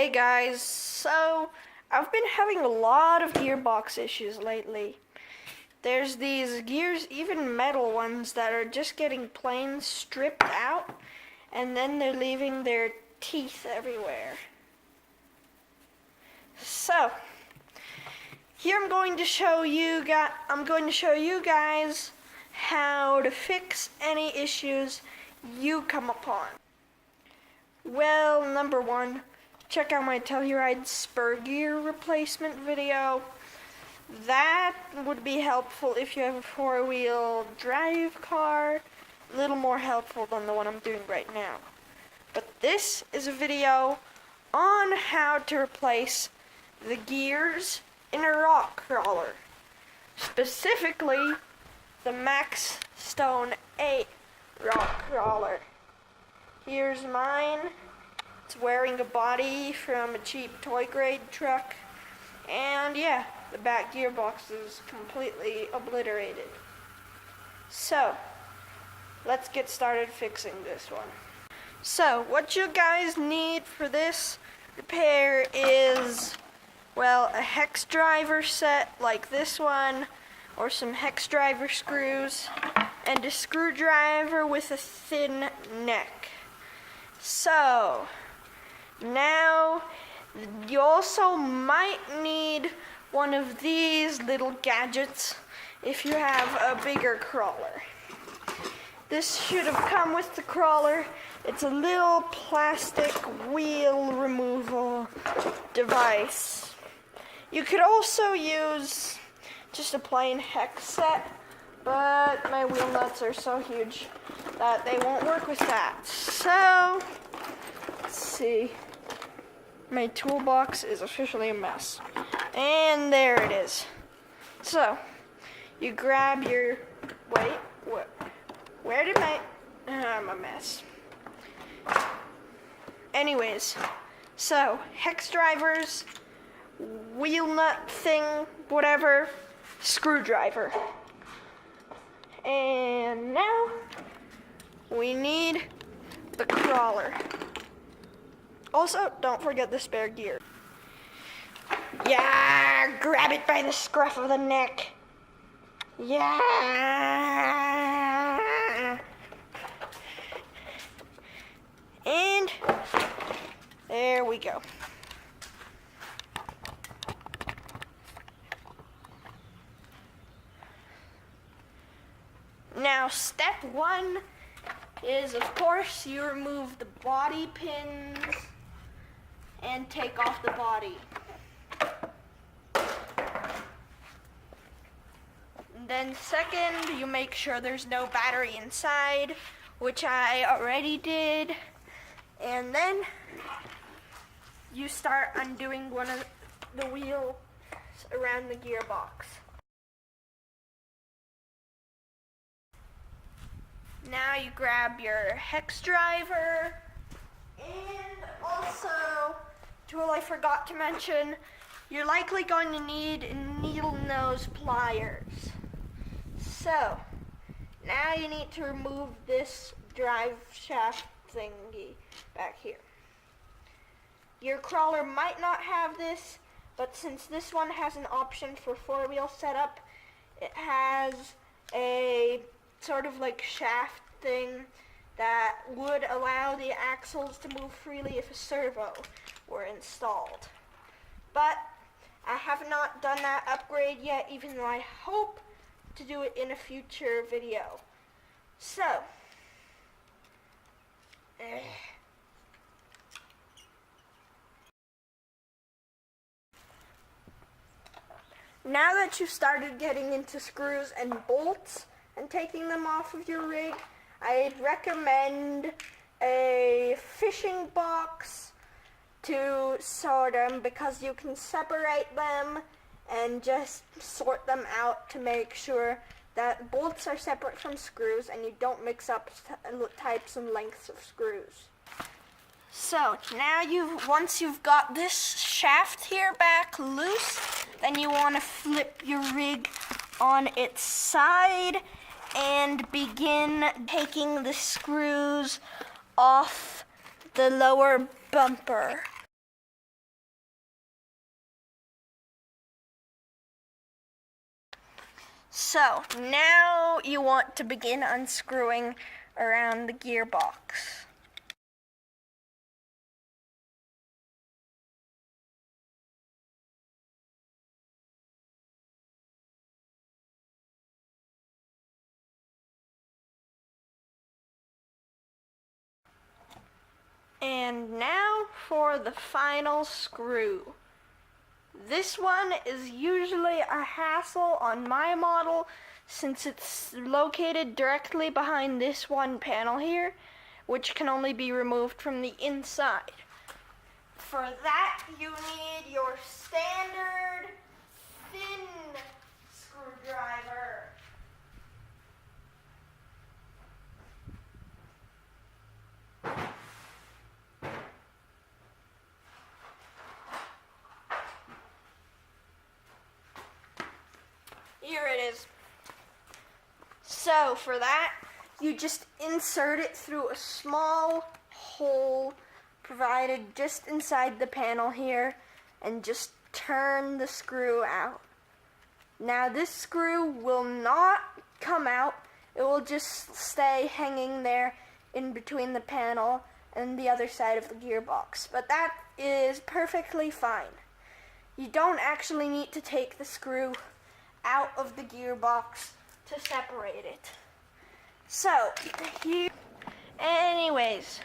Hey guys, so I've been having a lot of gearbox issues lately. There's these gears, even metal ones, that are just getting plain stripped out, and then they're leaving their teeth everywhere. So, here I'm going to show you guys how to fix any issues you come upon. Well, number one, check out my Telluride spur gear replacement video. That would be helpful if you have a four-wheel drive car. A little more helpful than the one I'm doing right now. But this is a video on how to replace the gears in a rock crawler. Specifically, the Max Stone 8 rock crawler. Here's mine. It's wearing a body from a cheap toy grade truck. And yeah, the back gearbox is completely obliterated. So, let's get started fixing this one. So, what you guys need for this repair is, well, a hex driver set like this one, or some hex driver screws, and a screwdriver with a thin neck. So, now you also might need one of these little gadgets if you have a bigger crawler. This should have come with the crawler. It's a little plastic wheel removal device. You could also use just a plain hex set, but my wheel nuts are so huge that they won't work with that. So, let's see. My toolbox is officially a mess. And there it is. So, you grab your, where did I'm a mess. Anyways, so, hex drivers, wheel nut thing, whatever, screwdriver. And now, we need the crawler. Also, don't forget the spare gear. Yeah, grab it by the scruff of the neck. Yeah. And there we go. Now, step one is, of course, you remove the body pins and take off the body. And then second, you make sure there's no battery inside, which I already did. And then you start undoing one of the wheels around the gearbox. Now you grab your hex driver, and also, tool I forgot to mention, you're likely going to need needle nose pliers. So, now you need to remove this drive shaft thingy back here. Your crawler might not have this, but since this one has an option for four-wheel setup, it has a sort of like shaft thing that would allow the axles to move freely if a servo were installed. But I have not done that upgrade yet, even though I hope to do it in a future video. So, now that you've started getting into screws and bolts and taking them off of your rig, I'd recommend a fishing box to sort them, because you can separate them and just sort them out to make sure that bolts are separate from screws and you don't mix up types and lengths of screws. So now once you've got this shaft here back loose, then you want to flip your rig on its side and begin taking the screws off the lower bumper. So, now you want to begin unscrewing around the gearbox. And now for the final screw. This one is usually a hassle on my model since it's located directly behind this one panel here, which can only be removed from the inside. For that, you need your standard thin screwdriver. Here it is. So for that, you just insert it through a small hole provided just inside the panel here and just turn the screw out. Now this screw will not come out. It will just stay hanging there in between the panel and the other side of the gearbox. But that is perfectly fine. You don't actually need to take the screw out of the gearbox to separate it. So, anyways,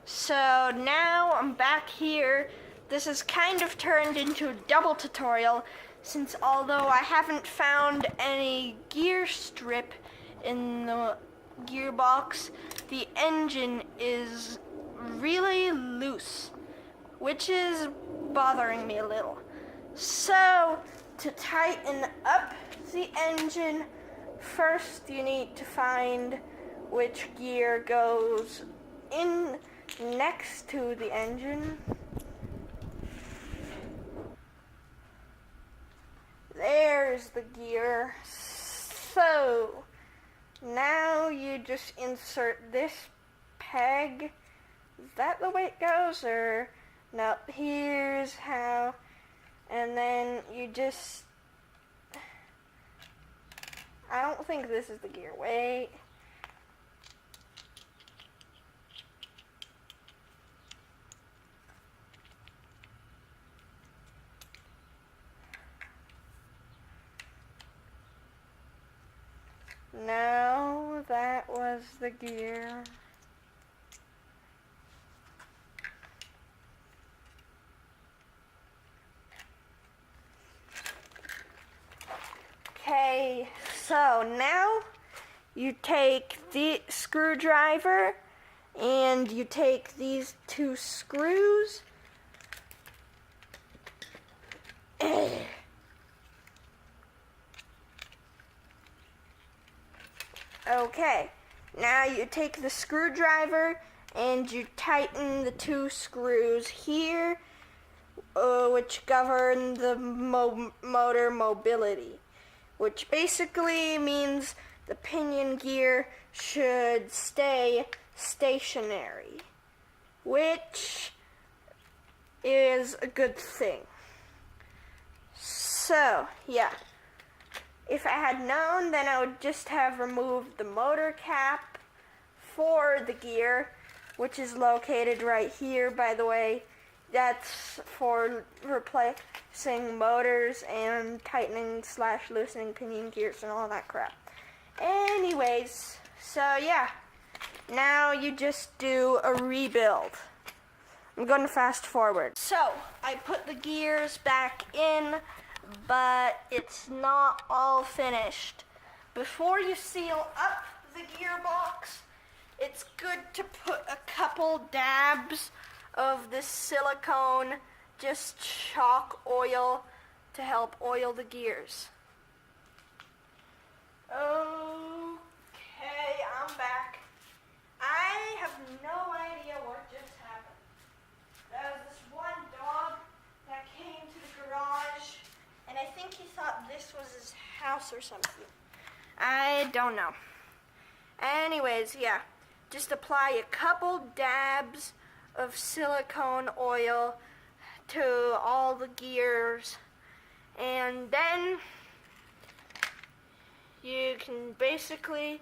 so now I'm back here. This has kind of turned into a double tutorial since although I haven't found any gear strip in the gearbox, the engine is really loose, which is bothering me a little. So, to tighten up the engine, first you need to find which gear goes in next to the engine. There's the gear. So, now you just insert this peg. Is that the way it goes, or no? Here's how. And then you just, I don't think this is the gear. Wait. No, that was the gear. Okay, so now you take the screwdriver and you take these two screws. Okay, now you take the screwdriver and you tighten the two screws here, which govern the motor mobility, which basically means the pinion gear should stay stationary, which is a good thing. So, yeah. If I had known, then I would just have removed the motor cap for the gear, which is located right here, by the way. That's for replacing motors and tightening / loosening pinion gears and all that crap. Anyways, so yeah, now you just do a rebuild. I'm going to fast forward. So, I put the gears back in, but it's not all finished. Before you seal up the gearbox, it's good to put a couple dabs of this silicone, just chalk oil, to help oil the gears. Okay, I'm back. I have no idea what just happened. There was this one dog that came to the garage, and I think he thought this was his house or something. I don't know. Anyways, yeah. Just apply a couple dabs of silicone oil to all the gears. And then you can basically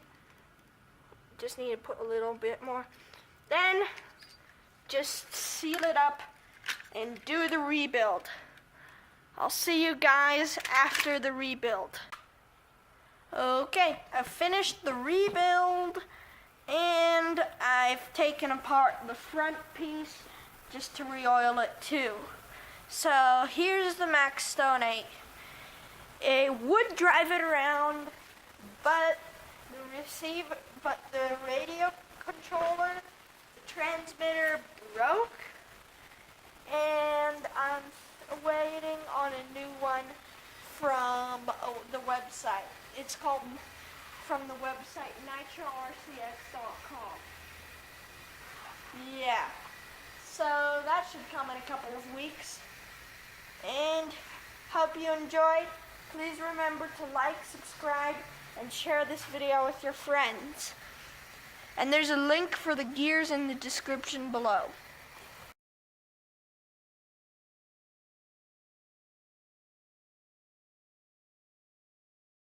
just need to put a little bit more. Then just seal it up and do the rebuild. I'll see you guys after the rebuild. Okay, I've finished the rebuild and I've taken apart the front piece just to re-oil it too. So here's the Max Stone 8. It would drive it around, but the radio controller, the transmitter broke, and I'm waiting on a new one from the website. It's called from the website nitrorcs.com. Yeah. So that should come in a couple of weeks. And hope you enjoyed. Please remember to like, subscribe, and share this video with your friends. And there's a link for the gears in the description below.